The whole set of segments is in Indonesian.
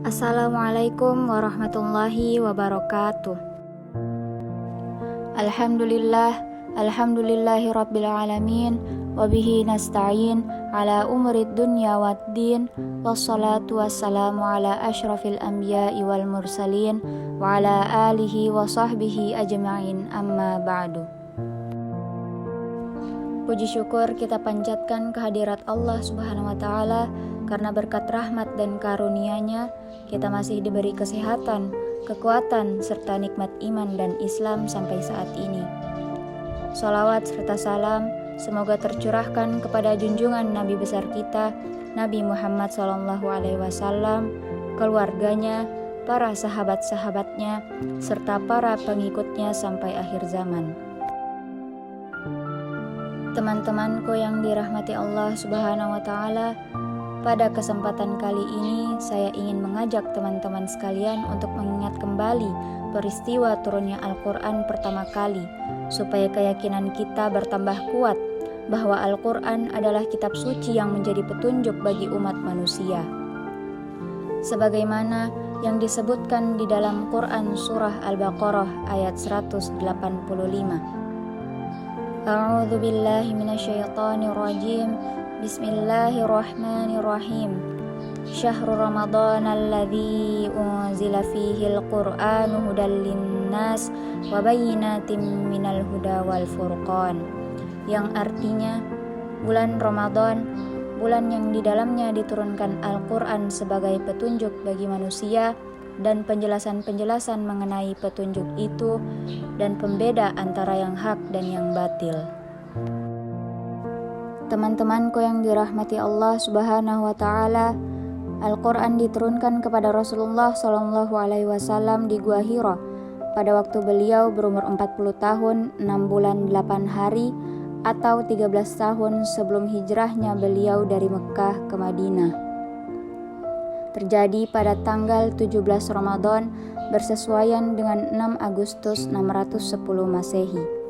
Assalamualaikum warahmatullahi wabarakatuh. Alhamdulillahi rabbil alamin, wabihi nasta'in ala umurid dunya waddin, wassalatu wassalamu ala ashrafil anbiya'i wal mursalin, wa ala alihi wa sahbihi ajma'in, amma ba'du. Puji syukur kita panjatkan kehadirat Allah Subhanahu wa Ta'ala, karena berkat rahmat dan karunia-Nya kita masih diberi kesehatan, kekuatan, serta nikmat iman dan Islam sampai saat ini. Sholawat serta salam semoga tercurahkan kepada junjungan Nabi besar kita, Nabi Muhammad SAW, keluarganya, para sahabat-sahabatnya, serta para pengikutnya sampai akhir zaman. Teman-temanku yang dirahmati Allah Subhanahu wa Ta'ala, pada kesempatan kali ini saya ingin mengajak teman-teman sekalian untuk mengingat kembali peristiwa turunnya Al-Quran pertama kali, supaya keyakinan kita bertambah kuat bahwa Al-Quran adalah kitab suci yang menjadi petunjuk bagi umat manusia. Sebagaimana yang disebutkan di dalam Quran surah Al-Baqarah ayat 185. A'udzu billahi minasyaitonir rajim. Bismillahirrahmanirrahim. Syahrul Ramadan alladzi unzila fihil Qur'anu hudal linnas wa bayyinatin minal huda wal furqan. Yang artinya bulan Ramadan, bulan yang di dalamnya diturunkan Al-Quran sebagai petunjuk bagi manusia dan penjelasan-penjelasan mengenai petunjuk itu dan pembeda antara yang hak dan yang batil. Teman-temanku yang dirahmati Allah Subhanahu wa Ta'ala, Al-Quran diturunkan kepada Rasulullah SAW di Gua Hira pada waktu beliau berumur 40 tahun 6 bulan 8 hari atau 13 tahun sebelum hijrahnya beliau dari Mekah ke Madinah. Terjadi pada tanggal 17 Ramadan bersesuaian dengan 6 Agustus 610 Masehi.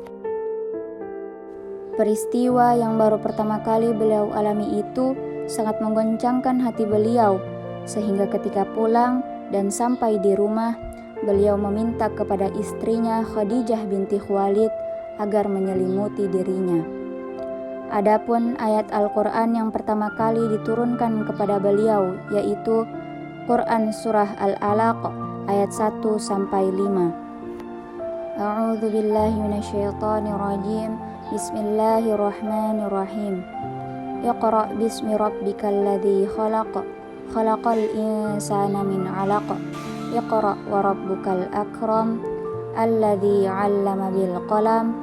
Peristiwa yang baru pertama kali beliau alami itu sangat menggoncangkan hati beliau, sehingga ketika pulang dan sampai di rumah, beliau meminta kepada istrinya Khadijah binti Khuwailid agar menyelimuti dirinya. Adapun ayat Al-Quran yang pertama kali diturunkan kepada beliau yaitu Quran surah Al-Alaq ayat 1-5. A'udzu billahi minasyaitonir rajim. Bismillahirrahmanirrahim. Iqra bismi rabbikal ladzi khalaq. Khalaqal insana min 'alaq. Iqra wa rabbukal akram. Alladzi 'allama bil qalam.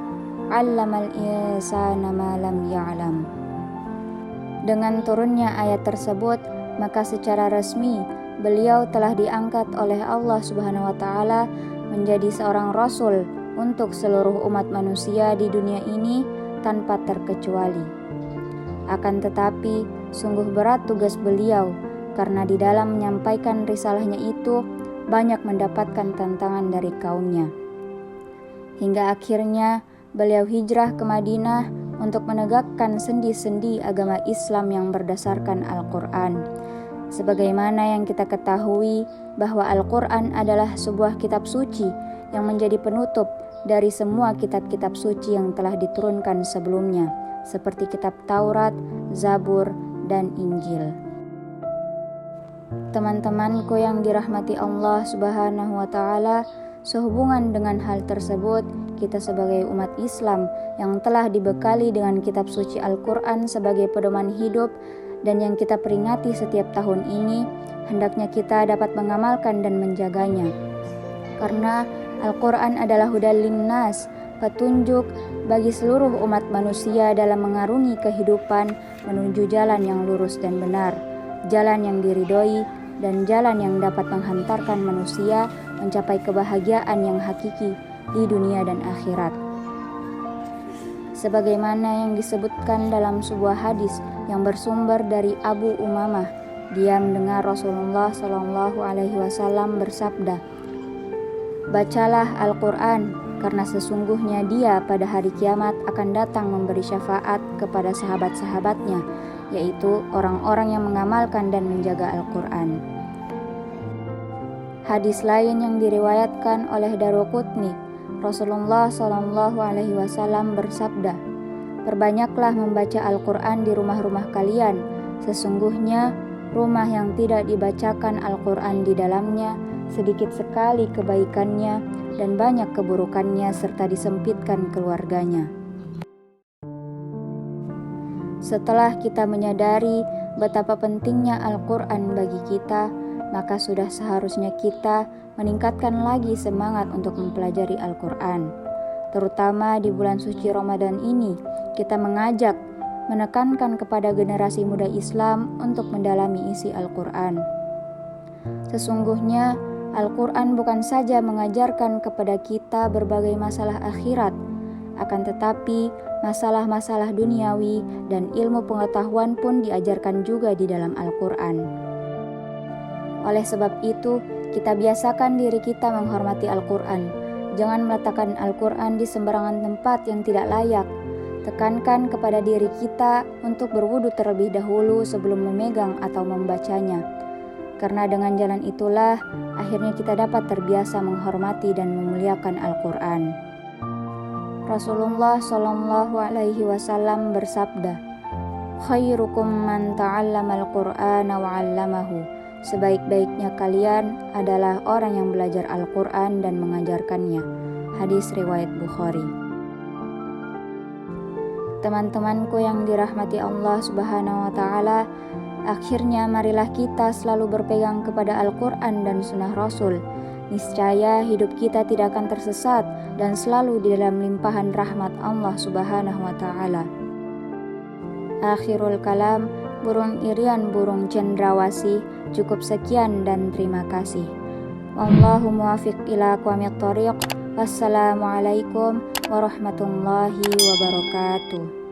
'Allamal insana ma lam ya'lam. Dengan turunnya ayat tersebut, maka secara resmi beliau telah diangkat oleh Allah Subhanahu wa Ta'ala menjadi seorang rasul untuk seluruh umat manusia di dunia ini tanpa terkecuali. Akan tetapi, sungguh berat tugas beliau karena di dalam menyampaikan risalahnya itu banyak mendapatkan tantangan dari kaumnya. Hingga akhirnya beliau hijrah ke Madinah untuk menegakkan sendi-sendi agama Islam yang berdasarkan Al-Quran. Sebagaimana yang kita ketahui bahwa Al-Quran adalah sebuah kitab suci yang menjadi penutup dari semua kitab-kitab suci yang telah diturunkan sebelumnya, seperti kitab Taurat, Zabur, dan Injil. Teman-temanku yang dirahmati Allah Subhanahu wa Ta'ala, sehubungan dengan hal tersebut, kita sebagai umat Islam yang telah dibekali dengan kitab suci Al-Quran sebagai pedoman hidup dan yang kita peringati setiap tahun ini, hendaknya kita dapat mengamalkan dan menjaganya. Karena Al-Quran adalah hudal linnas, petunjuk bagi seluruh umat manusia dalam mengarungi kehidupan menuju jalan yang lurus dan benar, jalan yang diridhoi, dan jalan yang dapat menghantarkan manusia mencapai kebahagiaan yang hakiki di dunia dan akhirat. Sebagaimana yang disebutkan dalam sebuah hadis yang bersumber dari Abu Umamah, dia mendengar Rasulullah SAW bersabda, "Bacalah Al-Quran, karena sesungguhnya dia pada hari kiamat akan datang memberi syafaat kepada sahabat-sahabatnya, yaitu orang-orang yang mengamalkan dan menjaga Al-Quran." Hadis lain yang diriwayatkan oleh Daruqutni, Rasulullah SAW bersabda, "Perbanyaklah membaca Al-Quran di rumah-rumah kalian. Sesungguhnya rumah yang tidak dibacakan Al-Quran di dalamnya sedikit sekali kebaikannya dan banyak keburukannya serta disempitkan keluarganya." Setelah kita menyadari betapa pentingnya Al-Quran bagi kita, maka sudah seharusnya kita meningkatkan lagi semangat untuk mempelajari Al-Quran. Terutama di bulan suci Ramadan ini, kita mengajak, menekankan kepada generasi muda Islam untuk mendalami isi Al-Quran. Sesungguhnya, Al-Quran bukan saja mengajarkan kepada kita berbagai masalah akhirat, akan tetapi masalah-masalah duniawi dan ilmu pengetahuan pun diajarkan juga di dalam Al-Quran. Oleh sebab itu, kita biasakan diri kita menghormati Al-Quran. Jangan meletakkan Al-Quran di sembarangan tempat yang tidak layak. Tekankan kepada diri kita untuk berwudu terlebih dahulu sebelum memegang atau membacanya. Karena dengan jalan itulah, akhirnya kita dapat terbiasa menghormati dan memuliakan Al-Quran. Rasulullah SAW bersabda, "Khairukum man ta'allama al-Qur'ana wa 'allamahu." Sebaik-baiknya kalian adalah orang yang belajar Al-Quran dan mengajarkannya. Hadis riwayat Bukhari. Teman-temanku yang dirahmati Allah Subhanahu wa Ta'ala, akhirnya marilah kita selalu berpegang kepada Al-Quran dan Sunnah Rasul. Niscaya hidup kita tidak akan tersesat dan selalu di dalam limpahan rahmat Allah Subhanahu wa Ta'ala. Akhirul kalam, burung irian burung cendrawasih, cukup sekian dan terima kasih. Wallahu muwafiq ila aqwamit thoriq. Wassalamualaikum warahmatullahi wabarakatuh.